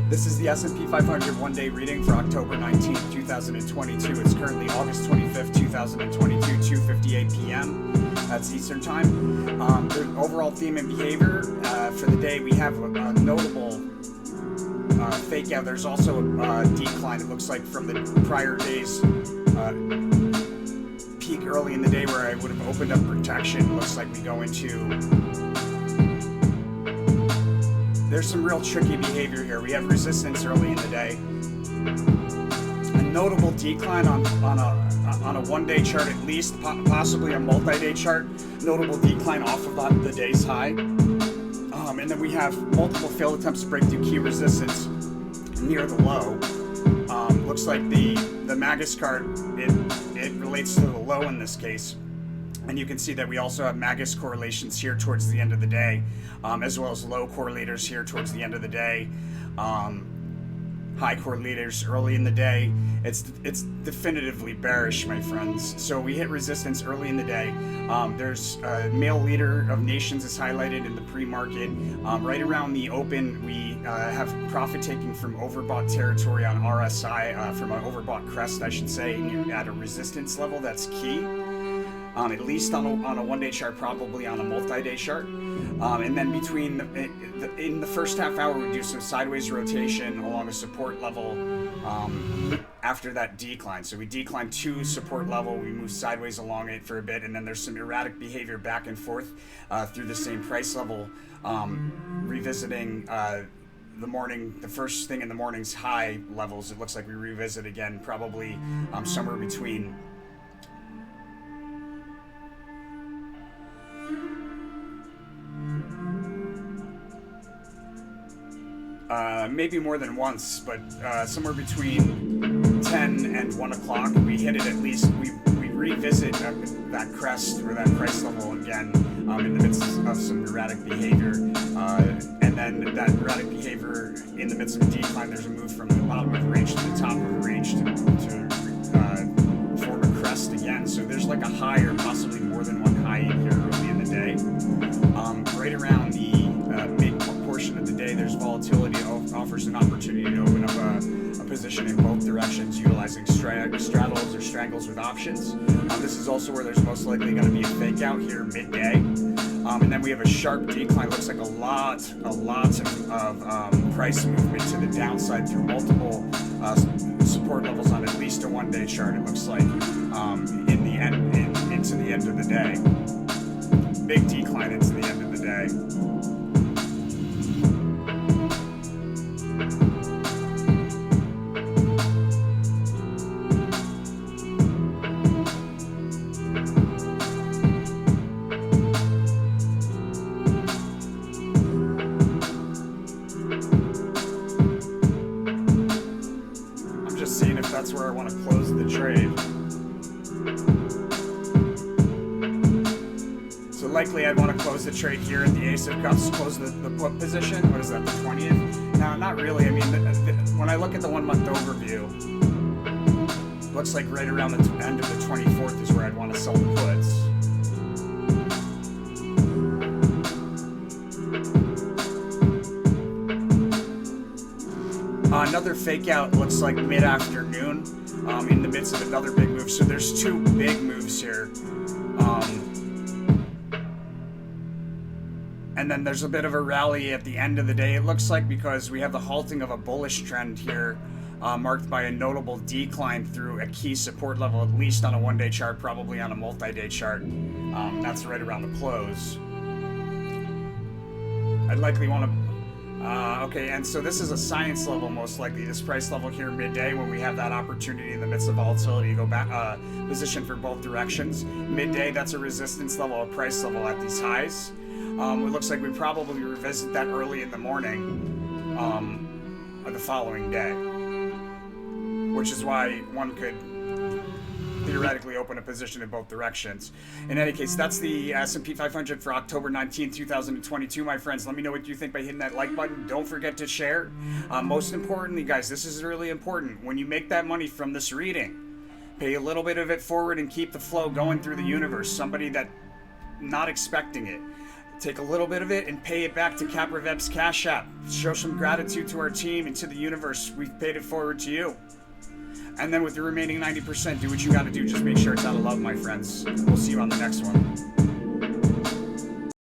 This is the S&P 500 one-day reading for October 19th, 2022. It's currently August 25th, 2022, 2:58 p.m. That's Eastern Time. The overall theme and behavior for the day, we have a notable fake out. There's also a decline, it looks like, from the prior day's peak early in the day where I would have opened up protection. Looks like we go into... There's some real tricky behavior here. We have resistance early in the day. A notable decline on a one-day chart, at least, possibly a multi-day chart. Notable decline off of the day's high. And then we have multiple failed attempts to break through key resistance near the low. Looks like the Magus card, it relates to the low in this case. And you can see that we also have Magus correlations here towards the end of the day, as well as low correlators here towards the end of the day, high correlators early in the day. It's definitively bearish, my friends. So we hit resistance early in the day. There's a male leader of nations is highlighted in the pre-market. Right around the open, we have profit taking from overbought territory on RSI, from an overbought crest, I should say, at a resistance level that's key. At least on a one-day chart, probably on a multi-day chart. And then in the first half hour, we do some sideways rotation along a support level after that decline. So we decline to support level, we move sideways along it for a bit, and then there's some erratic behavior back and forth through the same price level, revisiting the first thing in the morning's high levels. It looks like we revisit again, probably somewhere between maybe more than once, but somewhere between 10 and 1 o'clock, we hit it at least. We revisit that crest or that price level again in the midst of some erratic behavior. And then that erratic behavior in the midst of a decline, there's a move from the bottom of the range to the top of the range to form a crest again. So there's like a high or possibly more than one high in here early in the day. Right around the mid portion of the day, there's volatility. Offers an opportunity to open up a position in both directions, utilizing straddles or strangles with options. This is also where there's most likely going to be a fake out here midday. And then we have a sharp decline. Looks like a lot of price movement to the downside through multiple support levels on at least a one-day chart. It looks like into the end of the day. Big decline into the end of the day. Seeing if that's where I want to close the trade. So likely I'd want to close the trade here at the Ace of Cups, close the put position. What is that, the 20th? No, not really. I mean, when I look at the 1 month overview, looks like right around the end of the 24th is where I'd want to sell the puts. Another fake out looks like mid-afternoon in the midst of another big move. So there's two big moves here. And then there's a bit of a rally at the end of the day, it looks like, because we have the halting of a bullish trend here, marked by a notable decline through a key support level, at least on a one-day chart, probably on a multi-day chart. That's right around the close. I'd likely want to... okay, and so this is a science level, most likely. This price level here midday, when we have that opportunity in the midst of volatility to go back, position for both directions. Midday, that's a resistance level, a price level at these highs. It looks like we probably revisit that early in the morning of the following day, which is why one could theoretically open a position in both directions. In any case, that's the S&P 500 for October 19th, 2022, my friends. Let me know what you think by hitting that like button. Don't forget to share. Most importantly, guys, this is really important. When you make that money from this reading, pay a little bit of it forward and keep the flow going through the universe. Somebody that not expecting it. take a little bit of it and pay it back to Approveb's Cash App. Show some gratitude to our team and to the universe. We've paid it forward to you. And then with the remaining 90%, do what you got to do. Just make sure it's out of love, my friends. We'll see you on the next one.